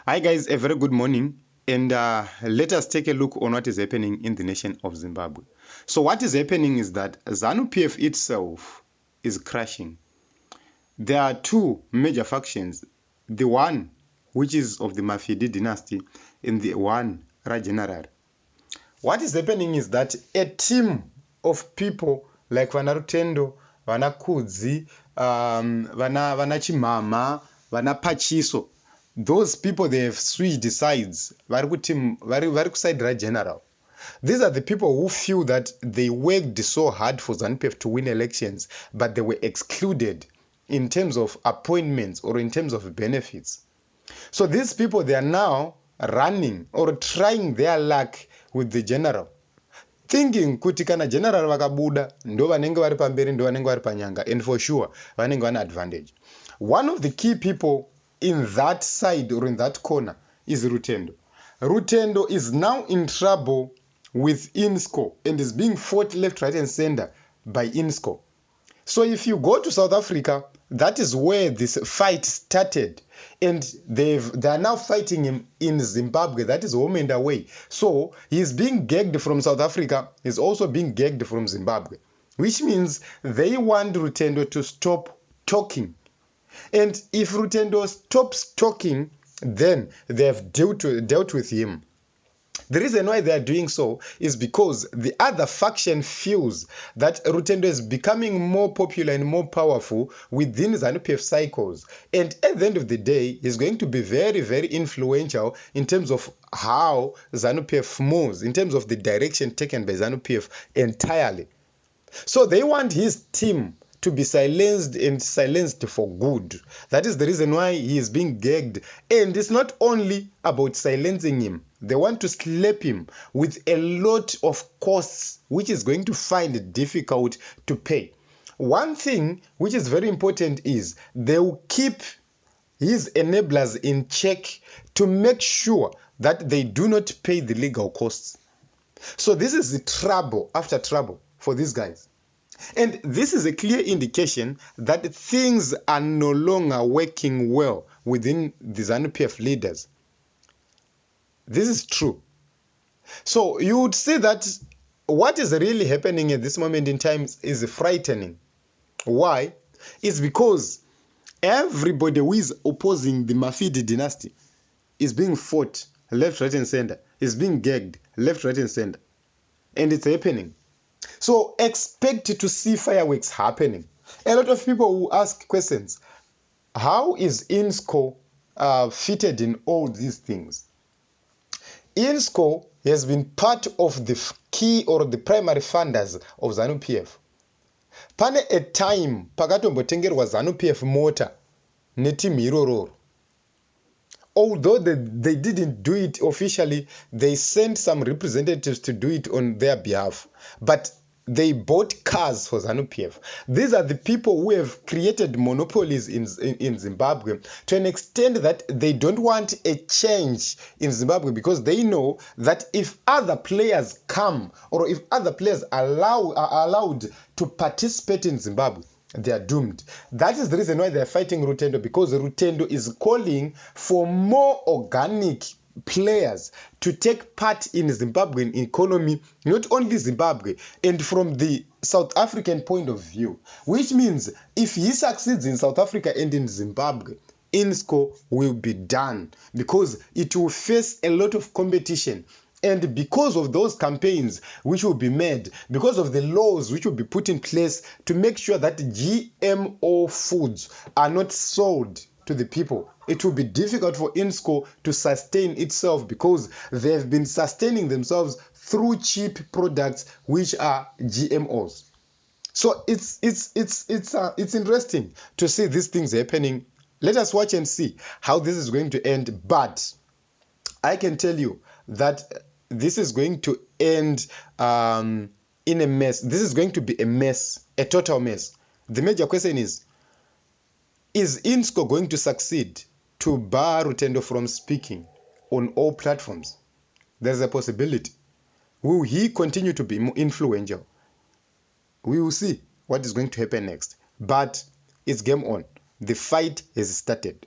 Hi guys, a very good morning, and let us take a look on what is happening in the nation of Zimbabwe. So what is happening is that ZANU-PF itself is crashing. There are two major factions, the one which is of the Mafidi dynasty and the one Rajenerali. What is happening is that a team of people like Vana Rutendo, Vana Kudzi, Vana Chimama, Vana Pachiso, those people, they have switched sides. Vari kuside Rajenerali. These are the people who feel that they worked so hard for ZANU-PF to win elections, but they were excluded in terms of appointments or in terms of benefits. So these people, they are now running or trying their luck with the general, thinking kuti kana general vakabuda ndo vanenge vari pamberi, ndo vanenge vari panyanga, and for sure vanenge vane advantage. One of the key people in that side or in that corner is Rutendo. Rutendo is now in trouble with INSCO and is being fought left, right, and center by INSCO. So if you go to South Africa, that is where this fight started, and they are now fighting him in Zimbabwe. That is home and away. So he's being gagged from South Africa. He's also being gagged from Zimbabwe, which means they want Rutendo to stop talking. And if Rutendo stops talking, then they have dealt with him. The reason why they are doing so is because the other faction feels that Rutendo is becoming more popular and more powerful within ZANU-PF cycles. And at the end of the day, he's going to be very, very influential in terms of how ZANU-PF moves, in terms of the direction taken by ZANU-PF entirely. So they want his team to be silenced, and silenced for good. That is the reason why he is being gagged. And it's not only about silencing him. They want to slap him with a lot of costs, which is going to find it difficult to pay. One thing which is very important is they will keep his enablers in check to make sure that they do not pay the legal costs. So this is the trouble after trouble for these guys. And this is a clear indication that things are no longer working well within the ZANU-PF leaders. This is true. So you would see that what is really happening at this moment in time is frightening. Why? It's because everybody who is opposing the Mafidi dynasty is being fought left, right, and center, is being gagged left, right, and center. And it's happening. So expect to see fireworks happening. A lot of people will ask questions. How is INSCO fitted in all these things? INSCO has been part of the key or the primary funders of ZANU-PF. Pane a time pakatombotengerwa ZANU-PF mota netimu irororo. Although they didn't do it officially, they sent some representatives to do it on their behalf. But they bought cars for ZANU-PF. These are the people who have created monopolies in Zimbabwe to an extent that they don't want a change in Zimbabwe, because they know that if other players come or if other players are allowed to participate in Zimbabwe, they are doomed. That is the reason why they are fighting Rutendo, because Rutendo is calling for more organic players to take part in Zimbabwean economy, not only Zimbabwe, and from the South African point of view, which means if he succeeds in South Africa and in Zimbabwe, INSCO will be done, because it will face a lot of competition. And because of those campaigns which will be made, because of the laws which will be put in place to make sure that GMO foods are not sold to the people, it will be difficult for INSCO to sustain itself, because they have been sustaining themselves through cheap products which are GMOs. So it's interesting to see these things happening. Let us watch and see how this is going to end. But I can tell you that this is going to end in a mess. This is going to be a mess, a total mess. The major question is INSCO going to succeed to bar Rutendo from speaking on all platforms? There's a possibility. Will he continue to be more influential? We will see what is going to happen next. But it's game on. The fight has started.